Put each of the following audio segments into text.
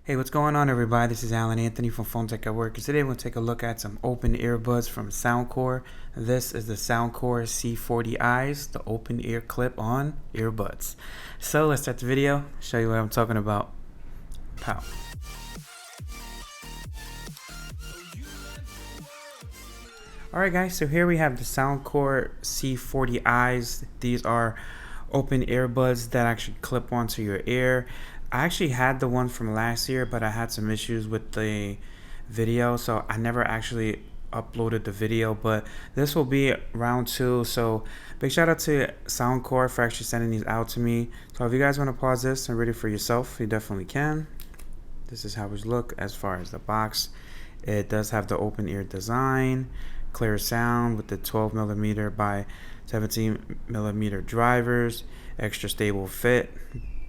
Hey, what's going on, everybody? This is Alan Anthony from Phone Tech at Work. And today we'll take a look at some open earbuds from Soundcore. This is the Soundcore C40i's, the open ear clip-on earbuds. So let's start the video, show you what I'm talking about. Pow. Alright guys, so here we have the Soundcore C40i's. These are open earbuds that actually clip onto your ear. I actually had the one from last year, but I had some issues with the video, so I never actually uploaded the video, but this will be round 2. So big shout out to Soundcore for actually sending these out to me. So if you guys want to pause this and read it for yourself, you definitely can. This is how it looks as far as the box. It does have the open ear design, clear sound with the 12mm by 17mm drivers, extra stable fit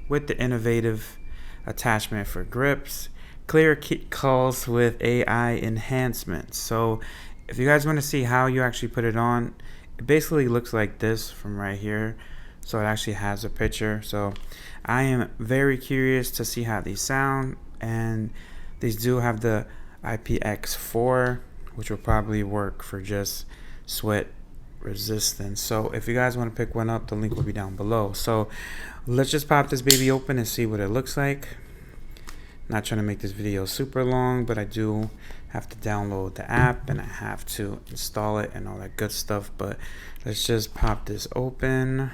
with the innovative attachment for grips, clear calls with AI enhancement. So if you guys want to see how you actually put it on, it basically looks like this from right here. So it actually has a picture. So I am very curious to see how these sound, and these do have the IPX4, which will probably work for just sweat resistance. So if you guys want to pick one up, the link will be down below. So let's just pop this baby open and see what it looks like. Not trying to make this video super long, but I do have to download the app and I have to install it and all that good stuff. But let's just pop this open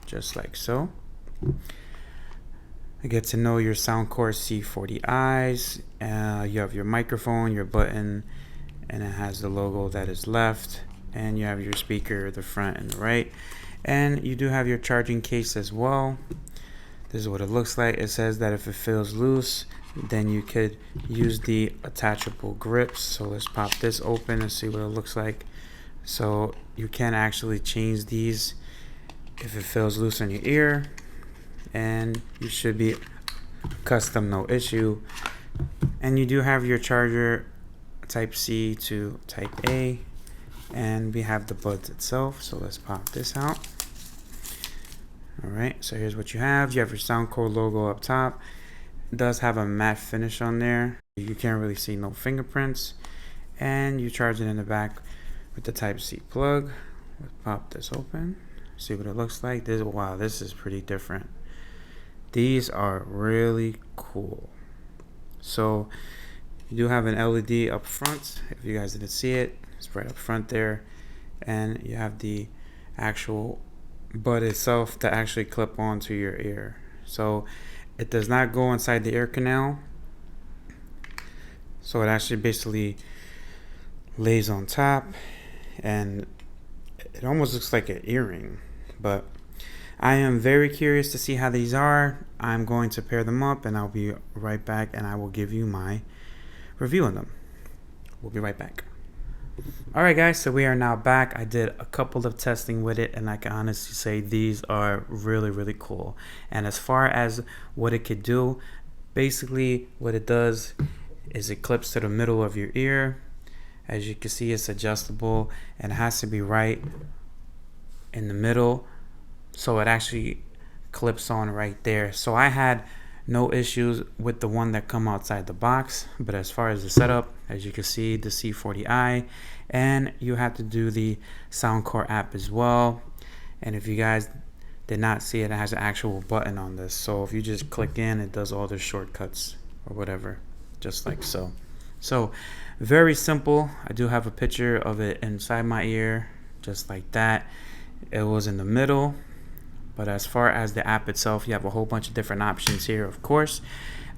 just like so. I get to know your Soundcore C40i's. You have your microphone, your button, and it has the logo that is left, and you have your speaker, the front and the right, and you do have your charging case as well. This is what it looks like. It says that if it feels loose, then you could use the attachable grips. So let's pop this open and see what it looks like. So you can actually change these if it feels loose on your ear, and you should be custom, no issue. And you do have your charger, type C to type A, and we have the buds itself. So let's pop this out. Alright, so here's what you have. You have your Soundcore logo up top. It does have a matte finish on there. You can't really see no fingerprints. And you charge it in the back with the type C plug. Let's pop this open, see what it looks like. Wow, this is pretty different. These are really cool. So you do have an LED up front. If you guys didn't see it, it's right up front there. And you have the actual bud itself to actually clip onto your ear. So it does not go inside the ear canal. So it actually basically lays on top, and it almost looks like an earring. But I am very curious to see how these are. I'm going to pair them up and I'll be right back, and I will give you my review on them. We'll be right back. Alright guys, so we are now back. I did a couple of testing with it, and I can honestly say these are really cool. And as far as what it could do, basically what it does is it clips to the middle of your ear. As you can see, it's adjustable and it has to be right in the middle, so it actually clips on right there. So I had no issues with the one that come outside the box. But as far as the setup, as you can see, the C40i, and you have to do the Soundcore app as well. And if you guys did not see it, it has an actual button on this. So if you just click in, it does all the shortcuts or whatever, just like so. So very simple. I do have a picture of it inside my ear, just like that. It was in the middle. But as far as the app itself, you have a whole bunch of different options here, of course.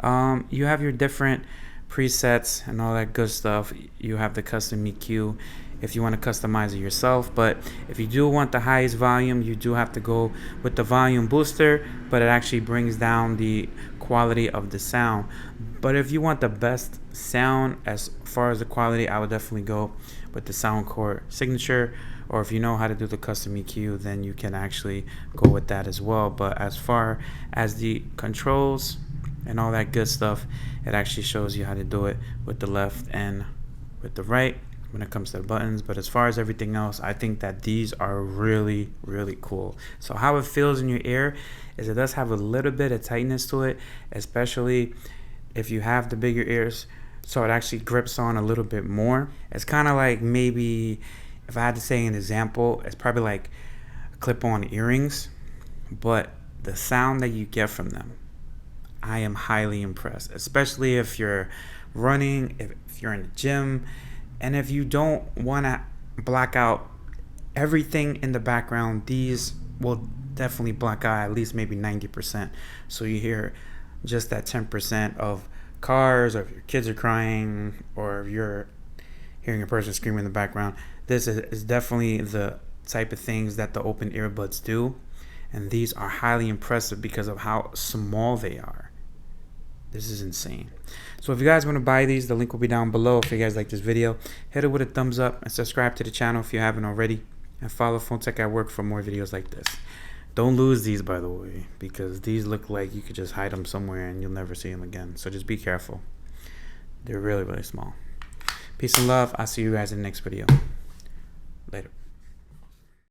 You have your different presets and all that good stuff. You have the custom EQ if you want to customize it yourself. But if you do want the highest volume, you do have to go with the volume booster, but it actually brings down the quality of the sound. But if you want the best sound as far as the quality, I would definitely go with the Soundcore Signature. Or if you know how to do the custom EQ, then you can actually go with that as well. But as far as the controls and all that good stuff, it actually shows you how to do it with the left and with the right when it comes to the buttons. But as far as everything else, I think that these are really cool. So how it feels in your ear is it does have a little bit of tightness to it, especially if you have the bigger ears, so it actually grips on a little bit more. It's kind of like, maybe if I had to say an example, it's probably like clip-on earrings, but the sound that you get from them, I am highly impressed, especially if you're running, if you're in the gym, and if you don't want to block out everything in the background. These will definitely block out at least maybe 90%, so you hear just that 10% of cars, or if your kids are crying, or if you're hearing a person screaming in the background. This is definitely the type of things that the open earbuds do, and these are highly impressive because of how small they are. This is insane. So if you guys want to buy these, the link will be down below. If you guys like this video, hit it with a thumbs up and subscribe to the channel if you haven't already, and follow Phone Tech at Work for more videos like this. Don't lose these, by the way, because these look like you could just hide them somewhere and you'll never see them again. So just be careful. They're really, really small. Peace and love. I'll see you guys in the next video. Later.